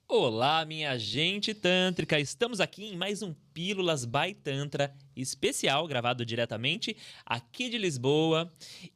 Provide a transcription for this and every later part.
Olá, minha gente tântrica! Estamos aqui em mais um Pílulas by Tantra especial, gravado diretamente aqui de Lisboa.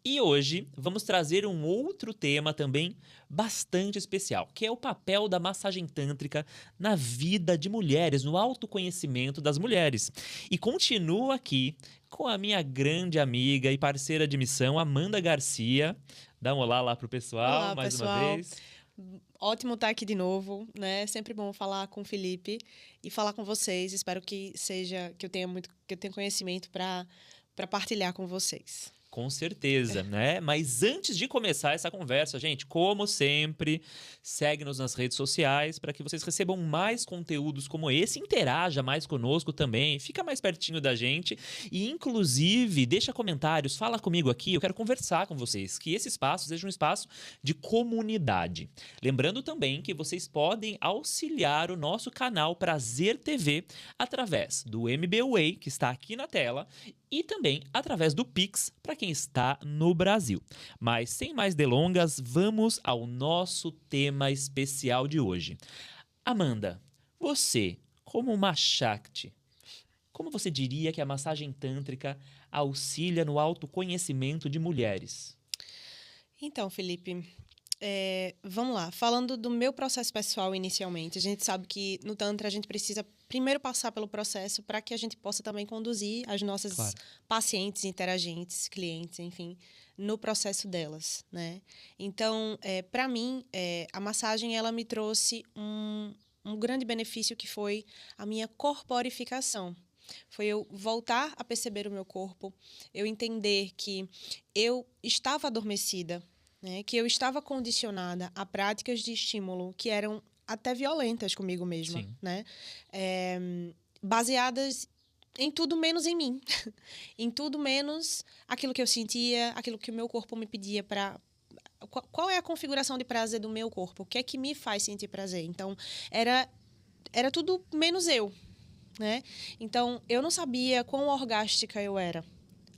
E hoje vamos trazer um outro tema também bastante especial, que é o papel da massagem tântrica na vida de mulheres, no autoconhecimento das mulheres. E continuo aqui com a minha grande amiga e parceira de missão, Amanda Garcia. Dá um olá lá pro pessoal, Olá, mais uma pessoal. vez. Ótimo estar aqui de novo, né? Sempre bom falar com o Felipe e falar com vocês. Espero que eu tenha conhecimento para partilhar com vocês. Com certeza, né? Mas antes de começar essa conversa, gente, como sempre, segue-nos nas redes sociais para que vocês recebam mais conteúdos como esse, interaja mais conosco também, fica mais pertinho da gente e, inclusive, deixa comentários, fala comigo aqui, eu quero conversar com vocês, que esse espaço seja um espaço de comunidade. Lembrando também que vocês podem auxiliar o nosso canal Prazer TV através do MBWay, que está aqui na tela, e também através do Pix para quem está no Brasil. Mas sem mais delongas, vamos ao nosso tema especial de hoje. Amanda, você, como uma Shakti, como você diria que a massagem tântrica auxilia no autoconhecimento de mulheres? Então, Felipe, vamos lá. Falando do meu processo pessoal inicialmente, a gente sabe que no Tantra a gente precisa primeiro passar pelo processo para que a gente possa também conduzir as nossas Claro. pacientes, interagentes, clientes, enfim, no processo delas, né? Então, para mim, a massagem ela me trouxe um grande benefício que foi a minha corporificação. Foi eu voltar a perceber o meu corpo, eu entender que eu estava adormecida, né, que eu estava condicionada a práticas de estímulo que eram até violentas comigo mesma, Sim. né? Baseadas em tudo menos em mim, em tudo menos aquilo que eu sentia, aquilo que o meu corpo me pedia para. Qual é a configuração de prazer do meu corpo? O que é que me faz sentir prazer? Então, era tudo menos eu, né? Então, eu não sabia quão orgástica eu era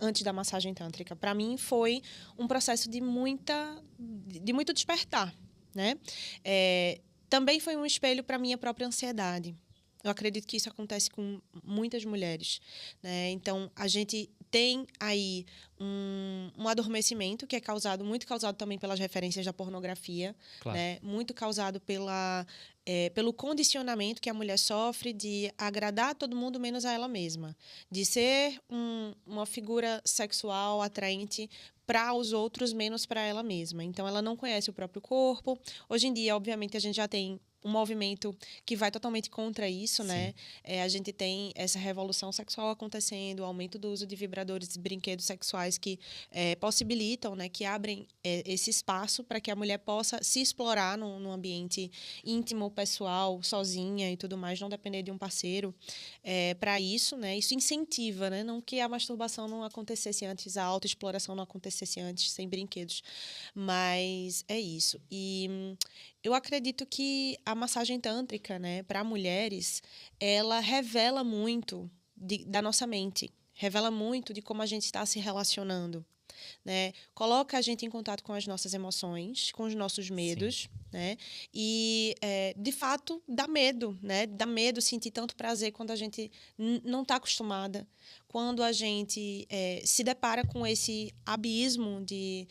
antes da massagem tântrica. Para mim, foi um processo de muito despertar, né? Também foi um espelho para minha própria ansiedade. Eu acredito que isso acontece com muitas mulheres, né? Então, a gente tem aí um adormecimento que é muito causado também pelas referências da pornografia, Claro. né? Muito causado pelo condicionamento que a mulher sofre de agradar todo mundo menos a ela mesma, de ser uma figura sexual atraente para os outros menos para ela mesma. Então, ela não conhece o próprio corpo. Hoje em dia, obviamente, a gente já tem um movimento que vai totalmente contra isso, né? A gente tem essa revolução sexual acontecendo, o aumento do uso de vibradores e brinquedos sexuais que possibilitam, né? Que abrem esse espaço para que a mulher possa se explorar num ambiente íntimo, pessoal, sozinha e tudo mais, não depender de um parceiro para isso, né? Isso incentiva, né? Não que a masturbação não acontecesse antes, a autoexploração não acontecesse antes, sem brinquedos. Mas é isso. E eu acredito que a massagem tântrica, né, para mulheres, ela revela muito da nossa mente, revela muito de como a gente está se relacionando, né? Coloca a gente em contato com as nossas emoções, com os nossos medos, Sim. né? E, de fato, dá medo, né? Dá medo sentir tanto prazer quando a gente não está acostumada, quando a gente se depara com esse abismo de,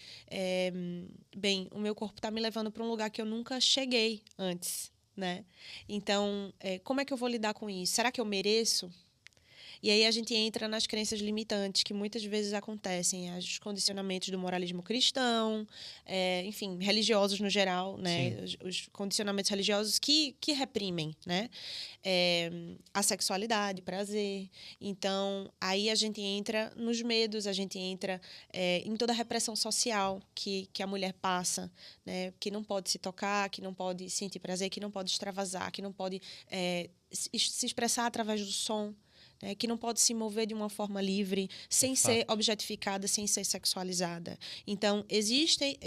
bem, o meu corpo está me levando para um lugar que eu nunca cheguei antes, né? Então, como é que eu vou lidar com isso? Será que eu mereço? E aí a gente entra nas crenças limitantes que muitas vezes acontecem, os condicionamentos do moralismo cristão, enfim, religiosos no geral, né? Sim. Os condicionamentos religiosos que reprimem, né? A sexualidade, prazer. Então, aí a gente entra nos medos, a gente entra em toda a repressão social que a mulher passa, né? Que não pode se tocar, que não pode sentir prazer, que não pode extravasar, que não pode se expressar através do som. Que não pode se mover de uma forma livre, sem ser Fato. objetificada, sem ser sexualizada. Então, existe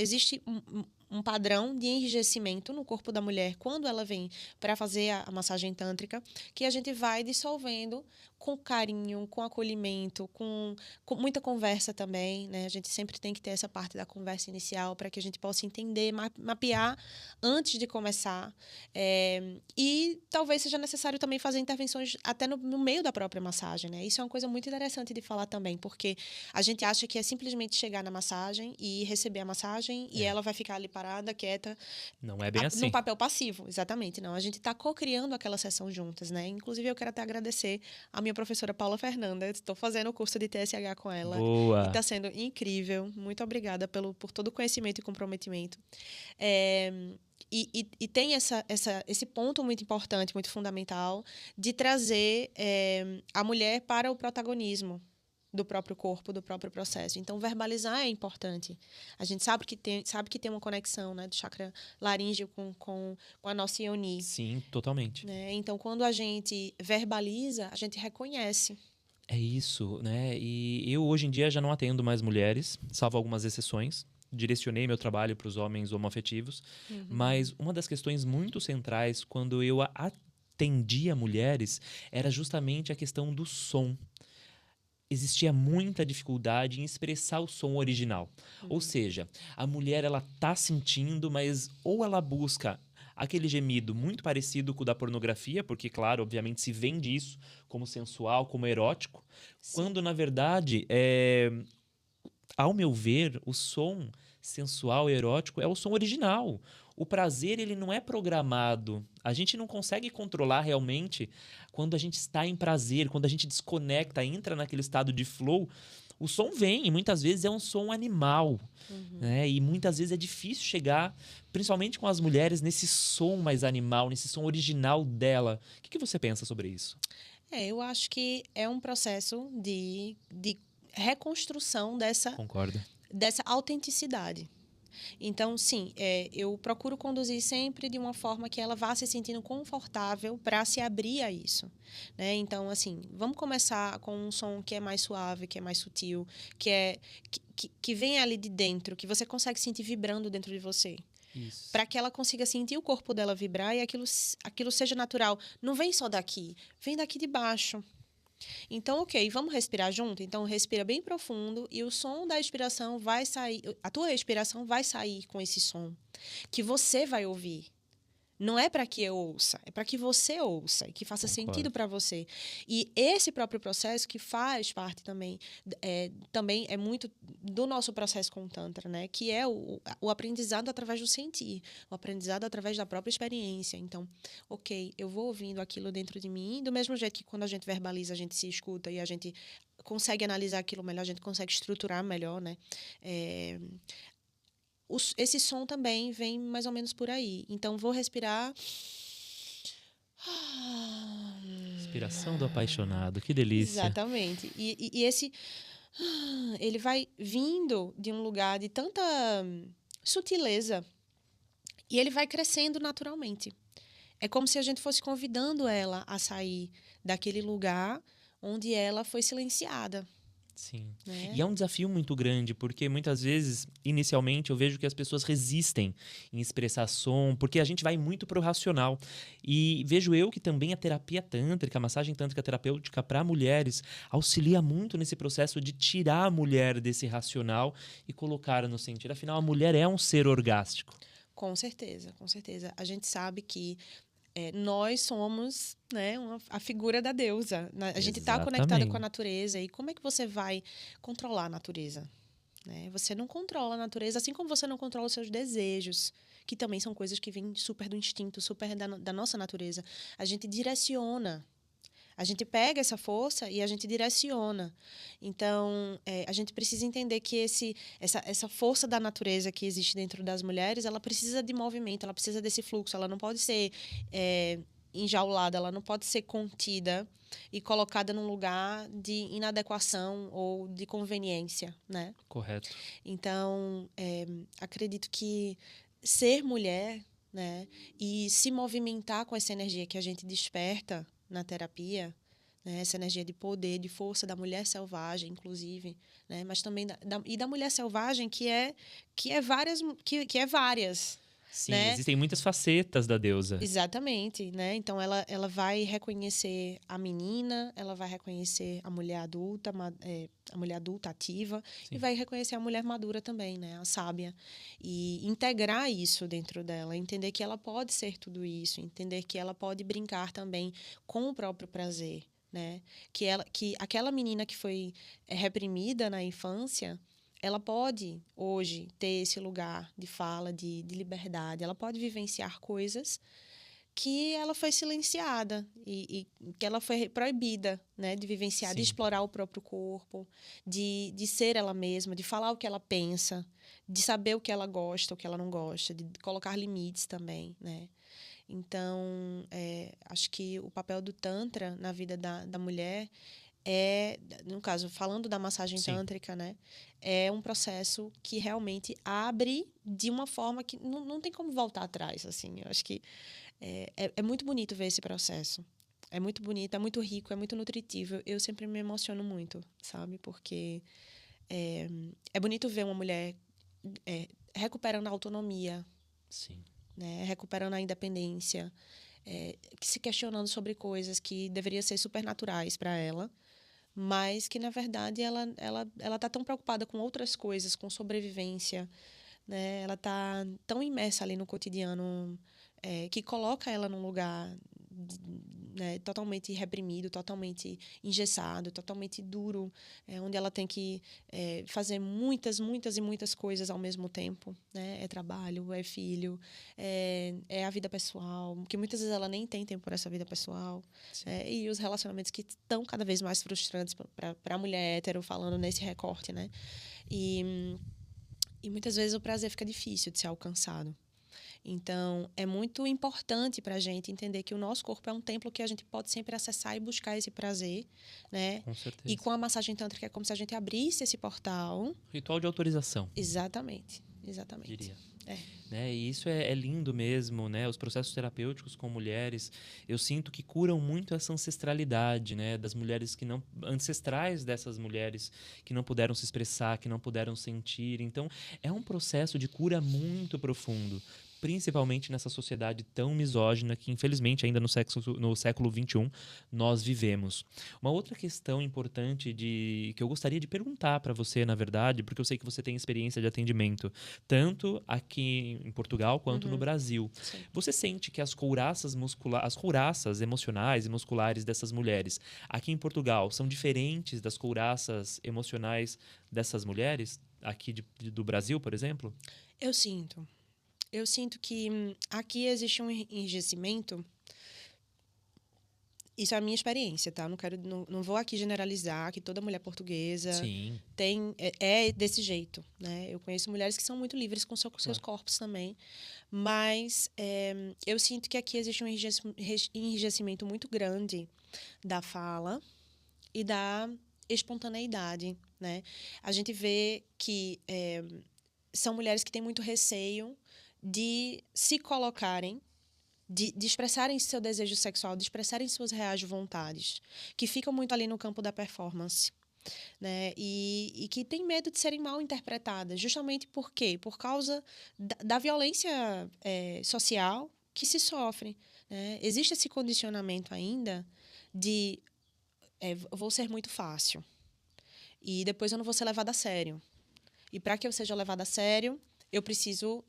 um padrão de enrijecimento no corpo da mulher quando ela vem para fazer a massagem tântrica, que a gente vai dissolvendo com carinho, com acolhimento, com muita conversa também, né? A gente sempre tem que ter essa parte da conversa inicial para que a gente possa entender, mapear antes de começar. E talvez seja necessário também fazer intervenções até no meio da própria massagem, né? Isso é uma coisa muito interessante de falar também, porque a gente acha que é simplesmente chegar na massagem e receber a massagem e ela vai ficar ali parada, quieta. Não é bem assim. Num papel passivo, exatamente. Não, a gente está co-criando aquela sessão juntas, né? Inclusive, eu quero até agradecer a minha professora Paula Fernanda. Estou fazendo o curso de TSH com ela. Boa! E está sendo incrível. Muito obrigada por todo o conhecimento e comprometimento. E tem esse ponto muito importante, muito fundamental, de trazer a mulher para o protagonismo do próprio corpo, do próprio processo. Então, verbalizar é importante. A gente sabe que tem uma conexão, né, do chakra laríngeo com a nossa Ioni. Sim, totalmente. Né? Então, quando a gente verbaliza, a gente reconhece. É isso, né? E eu, hoje em dia, já não atendo mais mulheres, salvo algumas exceções. Direcionei meu trabalho para os homens homoafetivos. Mas uma das questões muito centrais, quando eu atendia mulheres, era justamente a questão do som. Existia muita dificuldade em expressar o som original. Ou seja, a mulher ela tá sentindo, mas ou ela busca aquele gemido muito parecido com o da pornografia, porque, claro, obviamente se vende isso como sensual, como erótico, quando, na verdade, ao meu ver, o som sensual e erótico é o som original. O prazer, ele não é programado. A gente não consegue controlar realmente quando a gente está em prazer, quando a gente desconecta, entra naquele estado de flow. O som vem, e muitas vezes é um som animal. Né? E muitas vezes é difícil chegar, principalmente com as mulheres, nesse som mais animal, nesse som original dela. O que você pensa sobre isso? Eu acho que é um processo de reconstrução Concordo. dessa autenticidade. Então, sim, eu procuro conduzir sempre de uma forma que ela vá se sentindo confortável para se abrir a isso. Né? Então, assim, vamos começar com um som que é mais suave, que é mais sutil, que vem ali de dentro, que você consegue sentir vibrando dentro de você. Para que ela consiga sentir o corpo dela vibrar e aquilo seja natural. Não vem só daqui, vem daqui de baixo. Então, ok, vamos respirar junto? Então, respira bem profundo e o som da expiração vai sair, a tua respiração vai sair com esse som que você vai ouvir. Não é para que eu ouça, é para que você ouça e que faça sentido para você. E esse próprio processo que faz parte também é muito do nosso processo com o Tantra, né? Que é o aprendizado através do sentir, o aprendizado através da própria experiência. Então, ok, eu vou ouvindo aquilo dentro de mim, do mesmo jeito que quando a gente verbaliza, a gente se escuta e a gente consegue analisar aquilo melhor, a gente consegue estruturar melhor, né? Esse som também vem mais ou menos por aí. Então, vou respirar. Inspiração do apaixonado, que delícia. Exatamente. E esse... ele vai vindo de um lugar de tanta sutileza e ele vai crescendo naturalmente. É como se a gente fosse convidando ela a sair daquele lugar onde ela foi silenciada. Sim. E é um desafio muito grande, porque muitas vezes, inicialmente, eu vejo que as pessoas resistem em expressar som, porque a gente vai muito pro racional. E vejo eu que também a terapia tântrica, a massagem tântrica terapêutica para mulheres, auxilia muito nesse processo de tirar a mulher desse racional e colocar no sentido. Afinal, a mulher é um ser orgástico. Com certeza, com certeza. A gente sabe que nós somos, né, a figura da deusa. A gente está conectada com a natureza. E como é que você vai controlar a natureza? Né? Você não controla a natureza, assim como você não controla os seus desejos, que também são coisas que vêm super do instinto, super da nossa natureza. A gente direciona. A gente pega essa força e a gente direciona. Então, a gente precisa entender que essa força da natureza que existe dentro das mulheres, ela precisa de movimento, ela precisa desse fluxo. Ela não pode ser enjaulada, ela não pode ser contida e colocada num lugar de inadequação ou de conveniência, né? Correto. Então, acredito que ser mulher, né, e se movimentar com essa energia que a gente desperta na terapia, né, essa energia de poder, de força da mulher selvagem, inclusive, né, mas também da mulher selvagem que é várias, Sim, né? existem muitas facetas da deusa. Exatamente, né? Então ela vai reconhecer a menina, ela vai reconhecer a mulher adulta, a mulher adulta ativa, Sim. e vai reconhecer a mulher madura também, né? A sábia. E integrar isso dentro dela, entender que ela pode ser tudo isso, entender que ela pode brincar também com o próprio prazer, né? Que aquela menina que foi reprimida na infância, ela pode, hoje, ter esse lugar de fala, de liberdade. Ela pode vivenciar coisas que ela foi silenciada e que ela foi proibida, né, de vivenciar, de Sim. explorar o próprio corpo, de ser ela mesma, de falar o que ela pensa, de saber o que ela gosta, o que ela não gosta, de colocar limites também, né? Então, acho que o papel do Tantra na vida da mulher no caso, falando da massagem Sim. tântrica, né? É um processo que realmente abre de uma forma que não tem como voltar atrás, assim. Eu acho que é muito bonito ver esse processo. É muito bonito, é muito rico, é muito nutritivo. Eu sempre me emociono muito, sabe? Porque é bonito ver uma mulher recuperando a autonomia, Sim. né? Recuperando a independência, se questionando sobre coisas que deveriam ser supernaturais para ela, mas que, na verdade, ela tá tão preocupada com outras coisas, com sobrevivência, né? Ela tá tão imersa ali no cotidiano, que coloca ela num lugar, né, totalmente reprimido, totalmente engessado, totalmente duro, onde ela tem que fazer muitas, muitas e muitas coisas ao mesmo tempo, né? É trabalho, é filho, é a vida pessoal, que muitas vezes ela nem tem tempo para essa vida pessoal, e os relacionamentos que estão cada vez mais frustrantes para a mulher hétero, falando nesse recorte, né? E muitas vezes o prazer fica difícil de ser alcançado. Então, é muito importante para a gente entender que o nosso corpo é um templo que a gente pode sempre acessar e buscar esse prazer, né? Com certeza. E com a massagem tântrica é como se a gente abrisse esse portal. Ritual de autorização. Exatamente. Diria. É. Né? E isso é lindo mesmo, né? Os processos terapêuticos com mulheres, eu sinto que curam muito essa ancestralidade, né? Das mulheres que não... ancestrais dessas mulheres que não puderam se expressar, que não puderam sentir. Então, é um processo de cura muito profundo, principalmente nessa sociedade tão misógina que, infelizmente, ainda no século XXI, nós vivemos. Uma outra questão importante que eu gostaria de perguntar para você, na verdade, porque eu sei que você tem experiência de atendimento, tanto aqui em Portugal quanto no Brasil. Sim. Você sente que as couraças emocionais e musculares dessas mulheres aqui em Portugal são diferentes das couraças emocionais dessas mulheres aqui do Brasil, por exemplo? Eu sinto que aqui existe um enrijecimento. Isso é a minha experiência, tá? Não vou aqui generalizar que toda mulher portuguesa Sim. é desse jeito, né? Eu conheço mulheres que são muito livres com seus corpos também, mas eu sinto que aqui existe um enrijecimento muito grande da fala e da espontaneidade, né? A gente vê que são mulheres que têm muito receio de se colocarem, de expressarem seu desejo sexual, de expressarem suas reais vontades, que ficam muito ali no campo da performance, né? E que têm medo de serem mal interpretadas, justamente por quê? Por causa da violência social que se sofre, né? Existe esse condicionamento ainda de vou ser muito fácil e depois eu não vou ser levada a sério. E para que eu seja levada a sério, eu preciso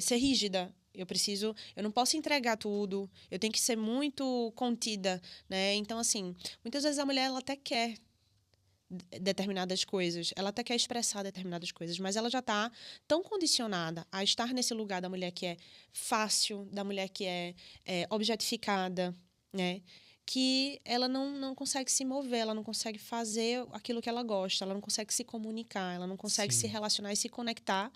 ser rígida. Eu não posso entregar tudo. Eu tenho que ser muito contida, né? Então, assim, muitas vezes a mulher ela até quer determinadas coisas, ela até quer expressar determinadas coisas, mas ela já está tão condicionada a estar nesse lugar da mulher que é fácil, da mulher que é objetificada, né? Que ela não consegue se mover, ela não consegue fazer aquilo que ela gosta, ela não consegue se comunicar, ela não consegue se relacionar e se conectar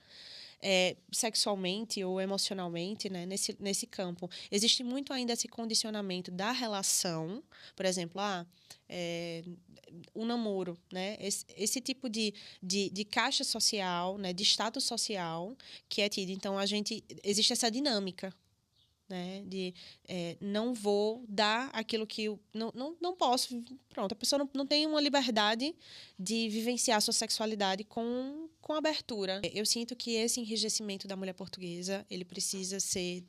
sexualmente ou emocionalmente, né, nesse campo. Existe muito ainda esse condicionamento da relação, por exemplo, um namoro, né, esse tipo de caixa social, né, de status social que é tido. Então, existe essa dinâmica, né, de não vou dar aquilo que eu não posso. Pronto, a pessoa não tem uma liberdade de vivenciar a sua sexualidade com com abertura. Eu sinto que esse enrijecimento da mulher portuguesa, ele precisa ser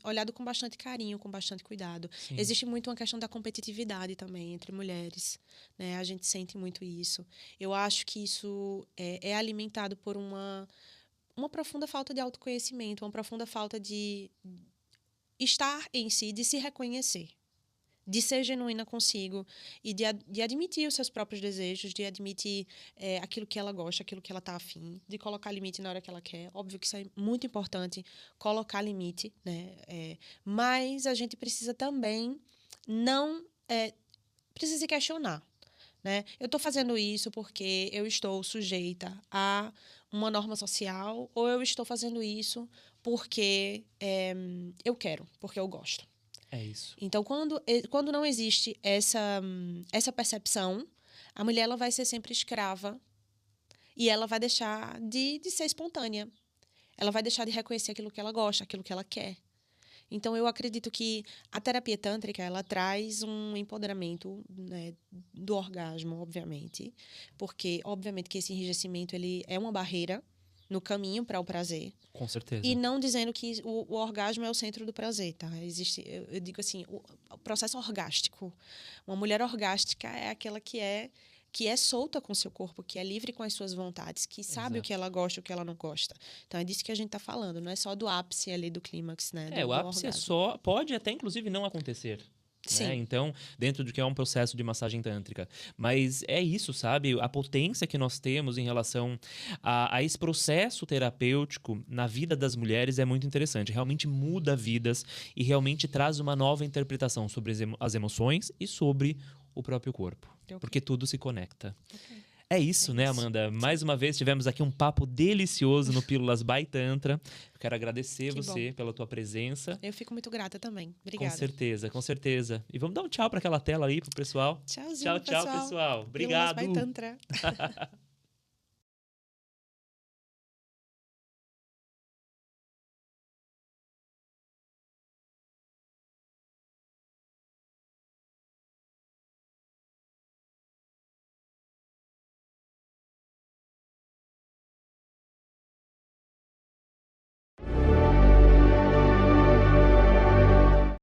olhado com bastante carinho, com bastante cuidado. Sim. Existe muito uma questão da competitividade também entre mulheres, né? A gente sente muito isso. Eu acho que isso é alimentado por uma profunda falta de autoconhecimento, uma profunda falta de estar em si, de se reconhecer, de ser genuína consigo e de admitir os seus próprios desejos, de admitir aquilo que ela gosta, aquilo que ela está afim, de colocar limite na hora que ela quer. Óbvio que isso é muito importante, colocar limite, né? Mas a gente precisa também precisa se questionar, né? Eu estou fazendo isso porque eu estou sujeita a uma norma social ou eu estou fazendo isso porque eu quero, porque eu gosto. É isso. Então, quando não existe essa percepção, a mulher ela vai ser sempre escrava e ela vai deixar de ser espontânea. Ela vai deixar de reconhecer aquilo que ela gosta, aquilo que ela quer. Então, eu acredito que a terapia tântrica, ela traz um empoderamento, né, do orgasmo, obviamente. Porque, obviamente, que esse enrijecimento ele é uma barreira no caminho para o prazer. Com certeza. E não dizendo que o orgasmo é o centro do prazer, tá? Existe, eu digo assim, o processo orgástico. Uma mulher orgástica é aquela que é solta com o seu corpo, que é livre com as suas vontades, que sabe o que ela gosta e o que ela não gosta. Então, é disso que a gente está falando, não é só do ápice ali do clímax, né? O ápice pode até, inclusive, não acontecer. Sim. Né? Então, dentro do que é um processo de massagem tântrica. Mas é isso, sabe? A potência que nós temos em relação a esse processo terapêutico na vida das mulheres é muito interessante. Realmente muda vidas e realmente traz uma nova interpretação sobre as emoções e sobre o próprio corpo. Okay. Porque tudo se conecta. Okay. É isso, né, Amanda? Mais uma vez tivemos aqui um papo delicioso no Pílulas by Tantra. Quero agradecer você pela tua presença. Eu fico muito grata também. Obrigada. Com certeza, com certeza. E vamos dar um tchau para aquela tela aí pro pessoal. Tchauzinho, tchau, pessoal. Obrigado. Pílulas by Tantra.